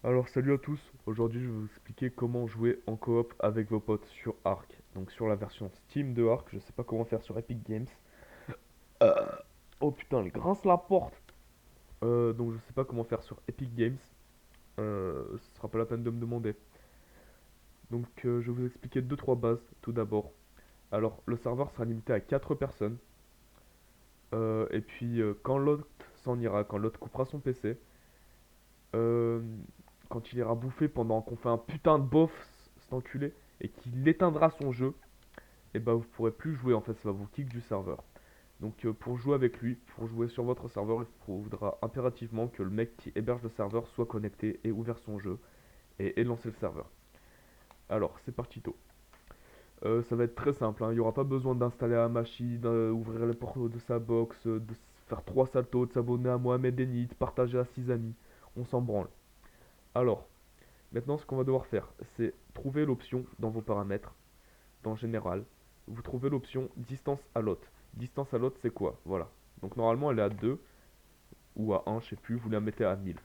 Alors salut à tous, aujourd'hui je vais vous expliquer comment jouer en coop avec vos potes sur Ark. Donc sur la version Steam de Ark, je sais pas comment faire sur Epic Games. Euh, Oh putain, elle grince la porte. Donc je sais pas comment faire sur Epic Games. Ce sera pas la peine de me demander. Donc je vais vous expliquer deux trois bases tout d'abord. Alors le serveur sera limité à 4 personnes. Et puis quand l'autre s'en ira, quand l'autre coupera son PC, euh, quand il ira bouffer pendant qu'on fait un putain de bof, cet enculé, et qu'il éteindra son jeu, et bah vous pourrez plus jouer en fait, ça va vous kick du serveur. Donc pour jouer avec lui, pour jouer sur votre serveur, il faudra impérativement que le mec qui héberge le serveur soit connecté et ouvert son jeu et lancer le serveur. Alors c'est parti tôt. Ça va être très simple, hein. Il n'y aura pas besoin d'installer la machine, d'ouvrir les portes de sa box, de faire 3 saltos, de s'abonner à Mohamed Enid, de partager à 6 amis. On s'en branle. Alors, maintenant ce qu'on va devoir faire, c'est trouver l'option dans vos paramètres, dans Général, vous trouvez l'option distance à l'hôte. Distance à l'hôte, c'est quoi? Voilà. Donc normalement, elle est à 2 ou à 1, je sais plus, vous la mettez à 1000.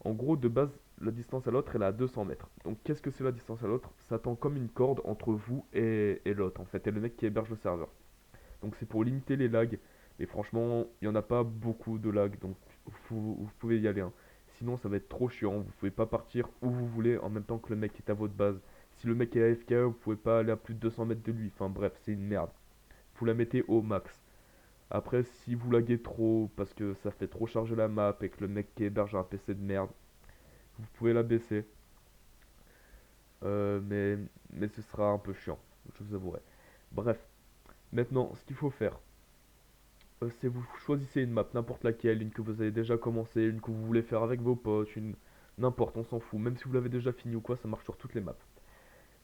En gros, de base, la distance à l'autre, elle est à 200 mètres. Donc qu'est-ce que c'est la distance à l'autre? Ça tend comme une corde entre vous et l'autre, en fait, et le mec qui héberge le serveur. Donc c'est pour limiter les lags. Et franchement, il n'y en a pas beaucoup de lags, donc vous pouvez y aller, hein. Sinon, ça va être trop chiant. Vous pouvez pas partir où vous voulez en même temps que le mec est à votre base. Si le mec est AFK, vous pouvez pas aller à plus de 200 mètres de lui. Enfin bref, c'est une merde. Vous la mettez au max. Après, si vous laguez trop parce que ça fait trop charger la map et que le mec qui héberge un PC de merde, vous pouvez la baisser. Mais ce sera un peu chiant, je vous avouerai. Bref, maintenant, ce qu'il faut faire, c'est vous choisissez une map, n'importe laquelle, une que vous avez déjà commencé, une que vous voulez faire avec vos potes, une n'importe, on s'en fout. Même si vous l'avez déjà fini ou quoi, ça marche sur toutes les maps.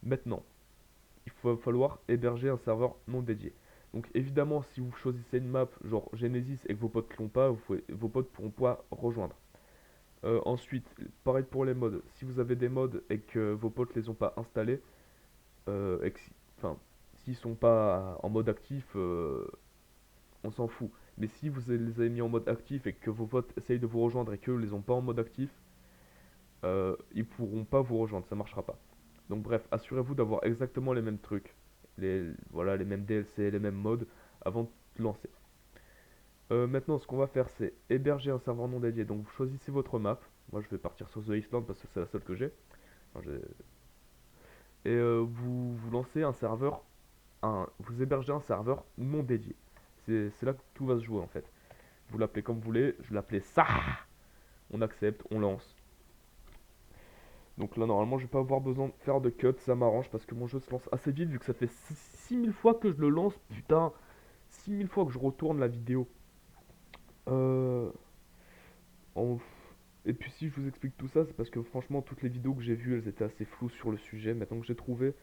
Maintenant, il va falloir héberger un serveur non dédié. Donc évidemment, si vous choisissez une map genre Genesis et que vos potes l'ont pas, vos potes pourront pas rejoindre. Ensuite, pareil pour les mods. Si vous avez des mods et que vos potes les ont pas installés, et que enfin, s'ils sont pas en mode actif, on s'en fout. Mais si vous les avez mis en mode actif et que vos potes essayent de vous rejoindre et qu'eux les ont pas en mode actif, ils pourront pas vous rejoindre, ça marchera pas. Donc bref, assurez-vous d'avoir exactement les mêmes trucs, voilà, les mêmes DLC, les mêmes modes avant de lancer. Maintenant, ce qu'on va faire, c'est héberger un serveur non dédié. Donc vous choisissez votre map. Moi, je vais partir sur The Island parce que c'est la seule que j'ai. Enfin, et vous lancez un serveur, vous hébergez un serveur non dédié. C'est là que tout va se jouer en fait. Vous l'appelez comme vous voulez, je l'appelais ça. On accepte, on lance. Donc là, normalement, je vais pas avoir besoin de faire de cut, ça m'arrange parce que mon jeu se lance assez vite vu que ça fait 6000 fois que je le lance, putain. 6000 fois que je retourne la vidéo. Euh, en- Et puis si je vous explique tout ça, c'est parce que franchement, toutes les vidéos que j'ai vues, elles étaient assez floues sur le sujet. Maintenant que j'ai trouvé,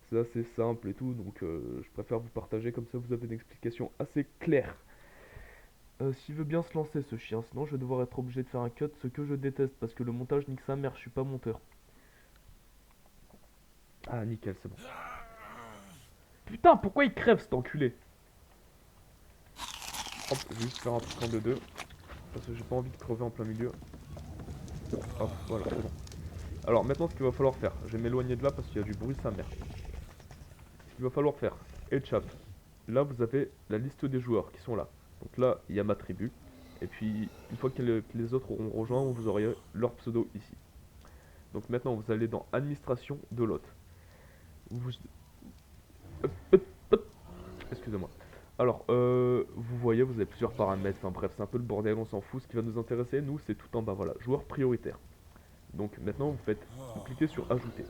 c'est assez simple et tout, donc je préfère vous partager comme ça, vous avez une explication assez claire. S'il veut bien se lancer ce chien, sinon je vais devoir être obligé de faire un cut, ce que je déteste, parce que le montage nique sa mère, je suis pas monteur. Ah nickel, c'est bon. Putain, pourquoi il crève cet enculé? Hop, je vais juste faire un truc en 2-2, parce que j'ai pas envie de crever en plein milieu. Hop, voilà, c'est bon. Alors maintenant ce qu'il va falloir faire, je vais m'éloigner de là parce qu'il y a du bruit sa mère. Ce qu'il va falloir faire, Headshot. Là vous avez la liste des joueurs qui sont là. Donc là il y a ma tribu. Et puis une fois que les autres auront rejoint, vous aurez leur pseudo ici. Donc maintenant vous allez dans administration de l'hôte. Vous... hop, hop, hop. Excusez-moi. Alors, vous voyez, vous avez plusieurs paramètres. Enfin bref, c'est un peu le bordel, on s'en fout. Ce qui va nous intéresser, nous, c'est tout en bas. Voilà, joueur prioritaire. Donc maintenant, vous cliquez sur ajouter.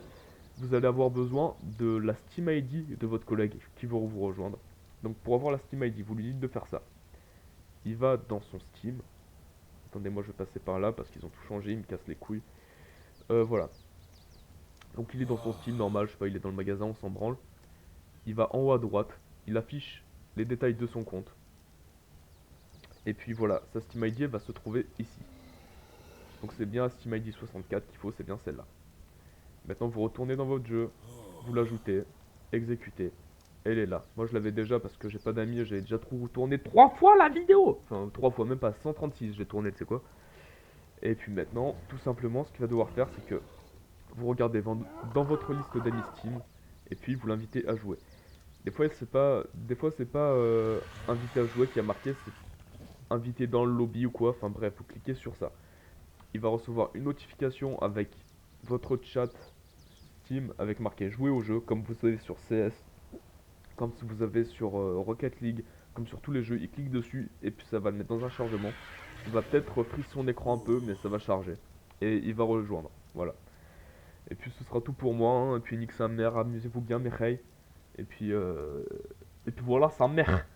Vous allez avoir besoin de la Steam ID de votre collègue qui va vous rejoindre. Donc pour avoir la Steam ID, vous lui dites de faire ça. Il va dans son Steam. Attendez, moi je vais passer par là parce qu'ils ont tout changé, ils me cassent les couilles. Voilà. Donc il est dans son Steam normal, je sais pas, il est dans le magasin, on s'en branle. Il va en haut à droite, il affiche les détails de son compte. Et puis voilà, sa Steam ID elle va se trouver ici. Donc c'est bien la Steam ID 64 qu'il faut, c'est bien celle-là. Maintenant vous retournez dans votre jeu, vous l'ajoutez, exécutez. Elle est là. Moi je l'avais déjà parce que j'ai pas d'amis, j'avais déjà trop tourné 3 fois la vidéo. Enfin 3 fois, même pas 136 j'ai tourné, tu sais quoi. Et puis maintenant, tout simplement, ce qu'il va devoir faire, c'est que vous regardez dans votre liste d'amis Steam, et puis vous l'invitez à jouer. Des fois c'est pas invité à jouer qui a marqué, c'est invité dans le lobby ou quoi. Enfin bref, vous cliquez sur ça. Il va recevoir une notification avec votre chat Steam avec marqué jouer au jeu, comme vous savez sur CS, comme si vous avez sur Rocket League, comme sur tous les jeux. Il clique dessus et puis ça va le mettre dans un chargement. Il va peut-être frise son écran un peu, mais ça va charger. Et il va rejoindre. Voilà. Et puis ce sera tout pour moi, hein. Et puis nique sa mère, amusez-vous bien, Mireille. Et puis, euh... et puis voilà, sa mère.